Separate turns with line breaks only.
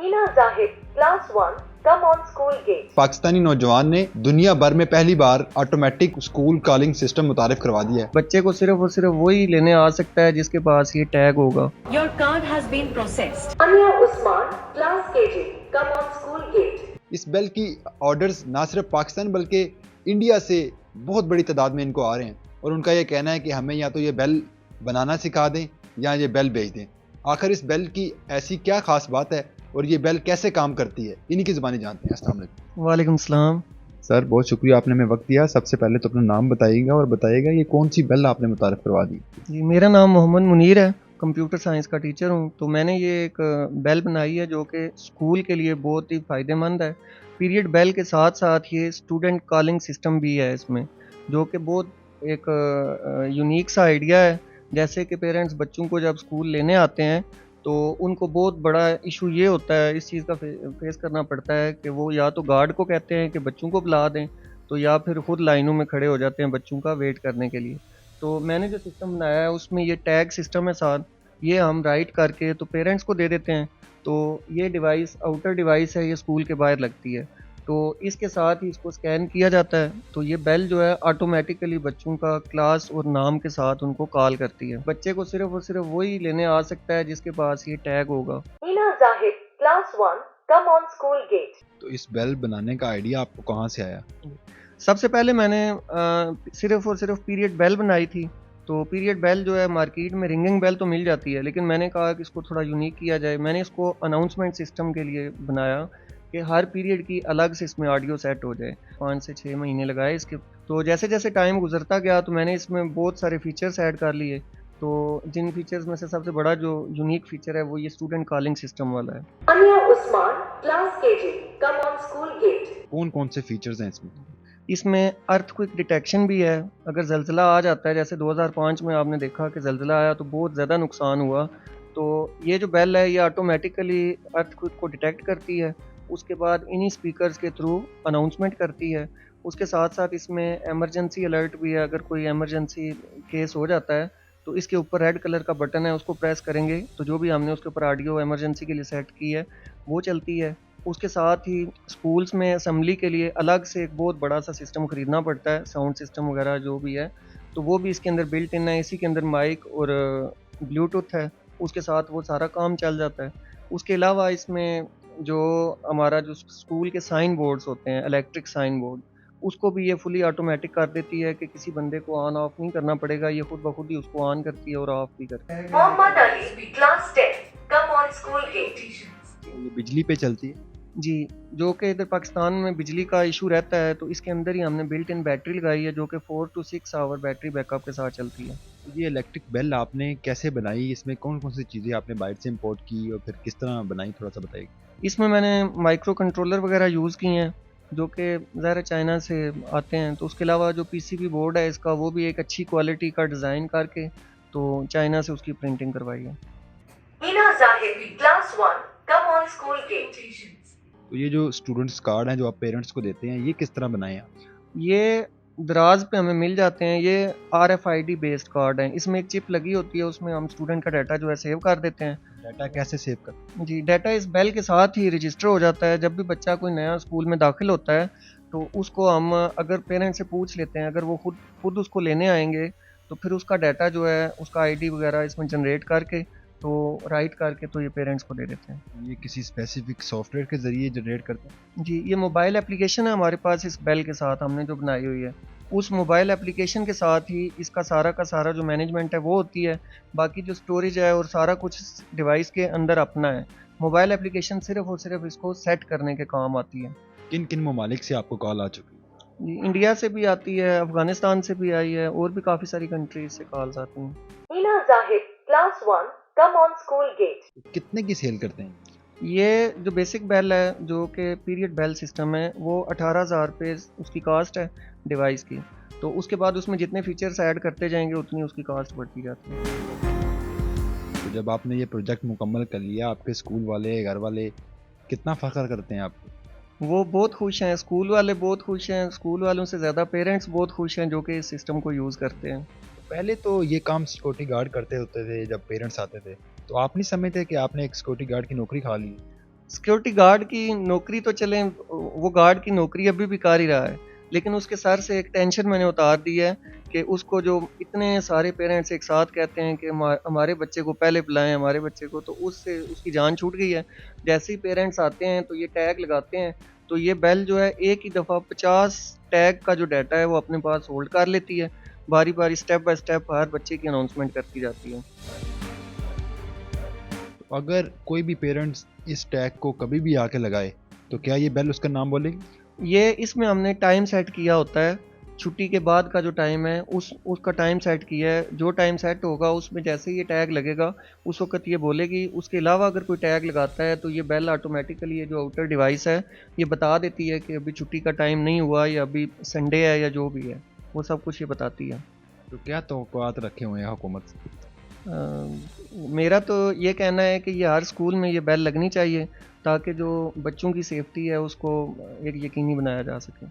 Meena Zahid class 1 come on school gate.
Pakistani नौजवान ने दुनिया भर में पहली बार ऑटोमेटिक स्कूल कॉलिंग सिस्टम मुतारिफ करवा दिया है।
बच्चे को सिर्फ और सिर्फ वही लेने आ सकता है जिसके पास ये टैग होगा।
Your card has been processed. Aniya Usman class KG come on school gate.
इस बेल की ऑर्डर्स ना सिर्फ पाकिस्तान बल्कि इंडिया से बहुत बड़ी तादाद में इनको आ रहे हैं और उनका ये कहना है कि हमें या तो ये बेल बनाना सिखा दें या ये बेल भेज दें। आखिर इस बेल की ऐसी क्या खास बात है और ये बेल कैसे काम करती है, इन्हीं की ज़बानी जानते हैं। अस्सलाम वालेकुम।
वालेकुम सलाम।
सर बहुत शुक्रिया आपने हमें वक्त दिया। सबसे पहले तो अपना नाम बताइएगा और बताइएगा ये कौन सी बेल आपने मुतारिफ करवा दी।
जी मेरा नाम मोहम्मद मुनीर है, कंप्यूटर साइंस का टीचर हूँ। तो मैंने ये एक बेल बनाई है जो कि स्कूल के लिए बहुत ही फ़ायदेमंद है। पीरियड बेल के साथ साथ ये स्टूडेंट कॉलिंग सिस्टम भी है इसमें, जो कि बहुत एक यूनिक सा आइडिया है। जैसे कि पेरेंट्स बच्चों को जब स्कूल लेने आते हैं तो उनको बहुत बड़ा इशू ये होता है, इस चीज़ का फेस करना पड़ता है कि वो या तो गार्ड को कहते हैं कि बच्चों को बुला दें, तो या फिर खुद लाइनों में खड़े हो जाते हैं बच्चों का वेट करने के लिए। तो मैंने जो सिस्टम बनाया है उसमें ये टैग सिस्टम है साथ, ये हम राइट करके तो पेरेंट्स को दे देते हैं। तो ये डिवाइस आउटर डिवाइस है, ये स्कूल के बाहर लगती है। तो इसके साथ ही इसको स्कैन किया जाता है तो ये बेल जो है ऑटोमेटिकली बच्चों का क्लास और नाम के साथ उनको कॉल करती है। बच्चे को सिर्फ और सिर्फ वही लेने आ सकता है जिसके पास ये टैग होगा।
Meena Zahid class 1 come on school gate.
तो इस बेल बनाने का आइडिया आपको कहाँ से आया?
सबसे पहले मैंने सिर्फ और सिर्फ पीरियड बेल बनाई थी। तो पीरियड बेल जो है मार्केट में रिंगिंग बेल तो मिल जाती है, लेकिन मैंने कहा कि इसको थोड़ा यूनिक किया जाए। मैंने इसको अनाउंसमेंट सिस्टम के लिए बनाया कि हर पीरियड की अलग से इसमें ऑडियो सेट हो जाए। 5 से 6 महीने लगाए इसके। तो जैसे जैसे टाइम गुजरता गया तो मैंने इसमें बहुत सारे फीचर्स ऐड कर लिए। तो जिन फीचर्स में से सबसे बड़ा जो यूनिक फीचर है वो ये स्टूडेंट कॉलिंग सिस्टम वाला है।
Aniya Usman class KG come on school gate.
कौन कौन से फीचर्स हैं इसमें?
इसमें अर्थक्वेक डिटेक्शन भी है। अगर ज़लज़ला आ जाता है, जैसे 2005 में आपने देखा कि ज़लज़ला आया तो बहुत ज़्यादा नुकसान हुआ, तो ये जो बेल है ये ऑटोमेटिकली अर्थक्वेक को डिटेक्ट करती है। उसके बाद इन्हीं स्पीकर्स के थ्रू अनाउंसमेंट करती है। उसके साथ साथ इसमें एमरजेंसी अलर्ट भी है। अगर कोई एमरजेंसी केस हो जाता है तो इसके ऊपर रेड कलर का बटन है, उसको प्रेस करेंगे तो जो भी हमने उसके ऊपर ऑडियो एमरजेंसी के लिए सेट की है वो चलती है। उसके साथ ही स्कूल्स में असेंबली के लिए अलग से एक बहुत बड़ा सा सिस्टम ख़रीदना पड़ता है, साउंड सिस्टम वगैरह जो भी है, तो वो भी इसके अंदर बिल्ट इन है। इसी के अंदर माइक और ब्लूटूथ है, उसके साथ वो सारा काम चल जाता है। उसके अलावा इसमें जो हमारा जो स्कूल के साइन बोर्ड्स होते हैं, इलेक्ट्रिक साइन बोर्ड, उसको भी ये फुली ऑटोमेटिक कर देती है कि किसी बंदे को ऑन ऑफ नहीं करना पड़ेगा, ये खुद ब खुद ही उसको ऑन करती है और ऑफ भी करती है।
Mohammad Ali class 10 come on school gate.
ये बिजली पे चलती है?
जी, जो कि इधर पाकिस्तान में बिजली का इशू रहता है तो इसके अंदर ही हमने बिल्ट इन बैटरी लगाई है जो कि 4 to 6 आवर बैटरी बैकअप के साथ चलती है।
ये इलेक्ट्रिक बेल आपने कैसे बनाई? इसमें कौन कौन सी चीज़ें आपने बाहर से इंपोर्ट की और फिर किस तरह बनाई, थोड़ा सा बताइए।
इसमें मैंने माइक्रो कंट्रोलर वगैरह यूज़ की हैं जो कि ज़ाहिर चाइना से आते हैं। तो उसके अलावा जो पीसीबी बोर्ड है इसका, वो भी एक अच्छी क्वालिटी का डिज़ाइन करके तो चाइना से उसकी प्रिंटिंग करवाई है।
Meena Zahid class 1 come on school gate.
तो ये जो स्टूडेंट्स कार्ड हैं जो आप पेरेंट्स को देते हैं, ये किस तरह बनाए हैं?
ये दराज पे हमें मिल जाते हैं। ये RFID बेस्ड कार्ड हैं। इसमें एक चिप लगी होती है, उसमें हम स्टूडेंट का डाटा जो है सेव कर देते हैं।
डाटा कैसे सेव कर?
जी, डाटा इस बेल के साथ ही रजिस्टर हो जाता है। जब भी बच्चा कोई नया स्कूल में दाखिल होता है तो उसको हम अगर पेरेंट्स से पूछ लेते हैं, अगर वो खुद उसको लेने आएंगे तो फिर उसका डाटा जो है, उसका ID वगैरह इसमें जनरेट करके तो राइट करके तो ये पेरेंट्स को दे देते हैं।
ये किसी स्पेसिफिक सॉफ्टवेयर के ज़रिए जनरेट करते हैं?
जी, ये मोबाइल एप्लीकेशन है हमारे पास इस बेल के साथ हमने जो बनाई हुई है। उस मोबाइल एप्लीकेशन के साथ ही इसका सारा का सारा जो मैनेजमेंट है वो होती है। बाकी जो स्टोरेज है और सारा कुछ डिवाइस के अंदर अपना है। मोबाइल एप्लीकेशन सिर्फ और सिर्फ इसको सेट करने के काम आती है।
किन किन ममालिक से आपको कॉल आ चुकी है?
जी, इंडिया से भी आती है, अफगानिस्तान से भी आई है और भी काफ़ी सारी कंट्रीज से कॉल्स आती हैं।
Meena Zahid class 1 come on school gate.
कितने की सेल करते हैं?
ये जो बेसिक बेल है जो कि पीरियड बेल सिस्टम है वो 18,000 रुपये उसकी कास्ट है डिवाइस की। तो उसके बाद उसमें जितने फीचर्स ऐड करते जाएंगे उतनी उसकी कास्ट बढ़ती जाती है।
तो जब आपने ये प्रोजेक्ट मुकम्मल कर लिया, आपके स्कूल वाले, घर वाले कितना फ़ख्र करते हैं आपको?
वो बहुत खुश हैं, स्कूल वाले बहुत खुश हैं। स्कूल वालों से ज़्यादा पेरेंट्स बहुत खुश हैं जो कि इस सिस्टम को यूज़ करते हैं।
पहले तो ये काम सिक्योरिटी गार्ड करते होते थे जब पेरेंट्स आते थे, तो आप नहीं समझते कि आपने एक सिक्योरिटी गार्ड की नौकरी खा ली?
सिक्योरिटी गार्ड की नौकरी तो चलें, वो गार्ड की नौकरी अभी भी कर ही रहा है, लेकिन उसके सर से एक टेंशन मैंने उतार दी है कि उसको जो इतने सारे पेरेंट्स एक साथ कहते हैं कि हमारे बच्चे को पहले बुलाएं, हमारे बच्चे को, तो उससे उसकी जान छूट गई है। जैसे ही पेरेंट्स आते हैं तो ये टैग लगाते हैं, तो ये बेल जो है एक ही दफ़ा 50 टैग का जो डाटा है वो अपने पास होल्ड कर लेती है, बारी बारी स्टेप बाय स्टेप हर बच्चे की अनाउंसमेंट करती जाती है।
अगर कोई भी पेरेंट्स इस टैग को कभी भी आके लगाए तो क्या ये बेल उसका नाम बोलेगी?
ये इसमें हमने टाइम सेट किया होता है, छुट्टी के बाद का जो टाइम है उसका टाइम सेट किया है। जो टाइम सेट होगा उसमें जैसे ही ये टैग लगेगा उस वक्त ये बोलेगी। उसके अलावा अगर कोई टैग लगाता है तो ये बेल ऑटोमेटिकली, ये जो आउटर डिवाइस है, ये बता देती है कि अभी छुट्टी का टाइम नहीं हुआ या अभी संडे है या जो भी है, वो सब कुछ ये बताती है।
तो क्या तवक्कुआत रखे हुए हैं हुकूमत से?
मेरा तो ये कहना है कि ये हर स्कूल में ये बेल लगनी चाहिए ताकि जो बच्चों की सेफ्टी है उसको एक यकीनी बनाया जा सके।